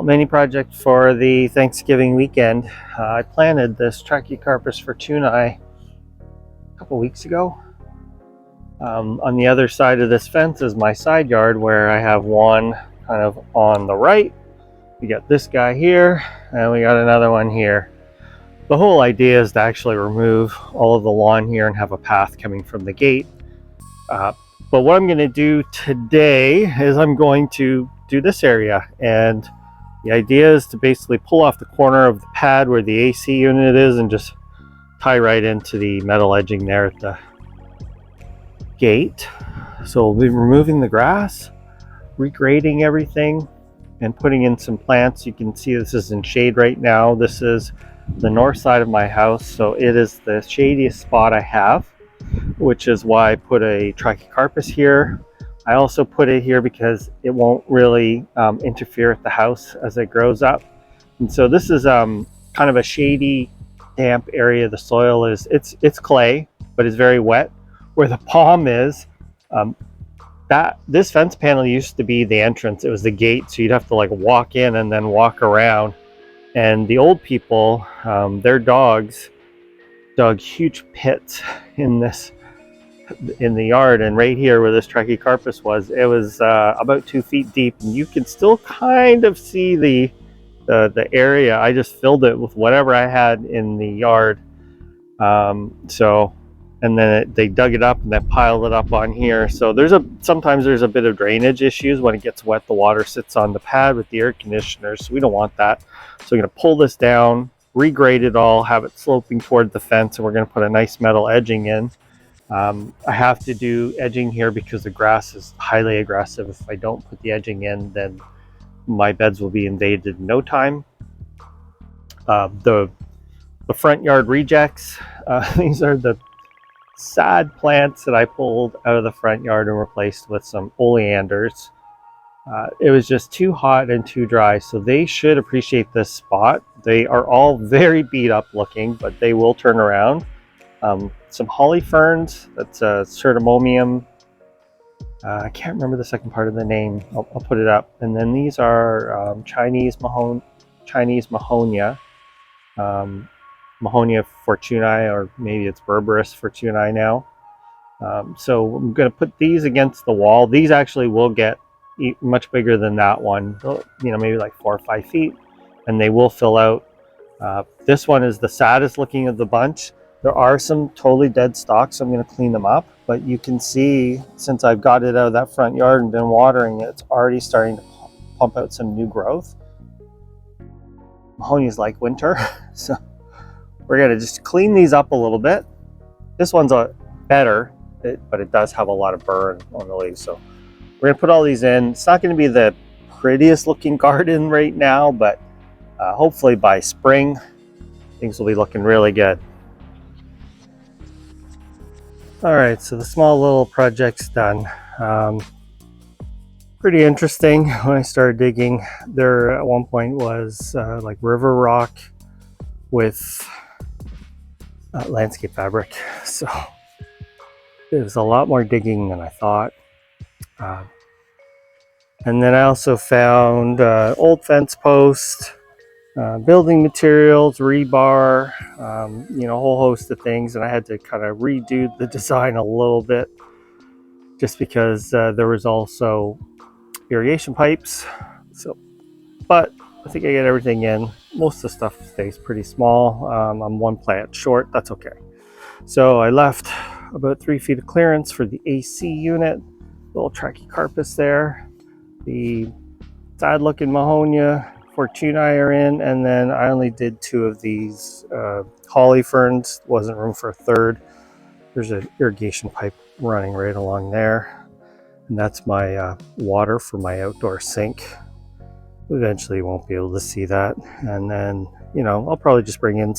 Well, mini project for the Thanksgiving weekend. I planted this Trachycarpus fortunei a couple weeks ago. On the other side of this fence is my side yard, where I have one kind of on the right. We got this guy here, and we got another one here. The whole idea is to actually remove all of the lawn here and have a path coming from the gate. But what I'm going to do today is I'm going to do this area, and the idea is to basically pull off the corner of the pad where the AC unit is and just tie right into the metal edging there at the gate. So we'll be removing the grass, regrading everything, and putting in some plants. You can see this is in shade right now. This is the north side of my house, so it is the shadiest spot I have, which is why I put a Trachycarpus here. I also put it here because it won't really interfere with the house as it grows up. And so this is kind of a shady, damp area. The soil is, it's clay, but it's very wet. Where the palm is, this fence panel used to be the entrance. It was the gate, so you'd have to like walk in and then walk around. And the old people, their dogs dug huge pits in the yard, and right here where this Trachycarpus was, it was about 2 feet deep, and you can still kind of see the area. I just filled it with whatever I had in the yard. And then they dug it up and then piled it up on here. So sometimes there's a bit of drainage issues. When it gets wet, the water sits on the pad with the air conditioner, so we don't want that. So we're going to pull this down, regrade it all, have it sloping toward the fence, and we're going to put a nice metal edging in. I have to do edging here because the grass is highly aggressive. If I don't put the edging in, then my beds will be invaded in no time. The front yard rejects, these are the sad plants that I pulled out of the front yard and replaced with some oleanders. It was just too hot and too dry, so they should appreciate this spot. They are all very beat up looking, but they will turn around. Some holly ferns, that's Cyrtomium. I can't remember the second part of the name. I'll put it up. And then these are Chinese Mahonia, Mahonia fortunei, or maybe it's Berberis fortunei now. So I'm going to put these against the wall. These actually will get much bigger than that one, maybe like 4 or 5 feet, and they will fill out. This one is the saddest looking of the bunch. There are some totally dead stalks, so I'm going to clean them up, but you can see, since I've got it out of that front yard and been watering it, it's already starting to pump out some new growth. Mahonias like winter, so we're going to just clean these up a little bit. This one's better, but it does have a lot of burn on the leaves, so we're going to put all these in. It's not going to be the prettiest looking garden right now, but hopefully by spring things will be looking really good. All right, so the small little project's done. Pretty interesting. When I started digging, there at one point was like river rock with landscape fabric. So it was a lot more digging than I thought. And then I also found old fence posts, building materials, rebar, a whole host of things, and I had to kind of redo the design a little bit just because there was also irrigation pipes. So, but I think I get everything in. Most of the stuff stays pretty small. I'm one plant short, that's okay. So I left about 3 feet of clearance for the AC unit, little Trachycarpus there. The sad looking Mahonia fortunei are in, and then I only did 2 of these holly ferns. Wasn't room for a third. There's an irrigation pipe running right along there, and that's my water for my outdoor sink. Eventually you won't be able to see that, and then I'll probably just bring in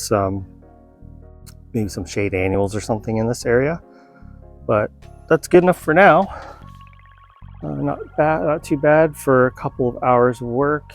maybe some shade annuals or something in this area, but that's good enough for now. Not too bad for a couple of hours of work.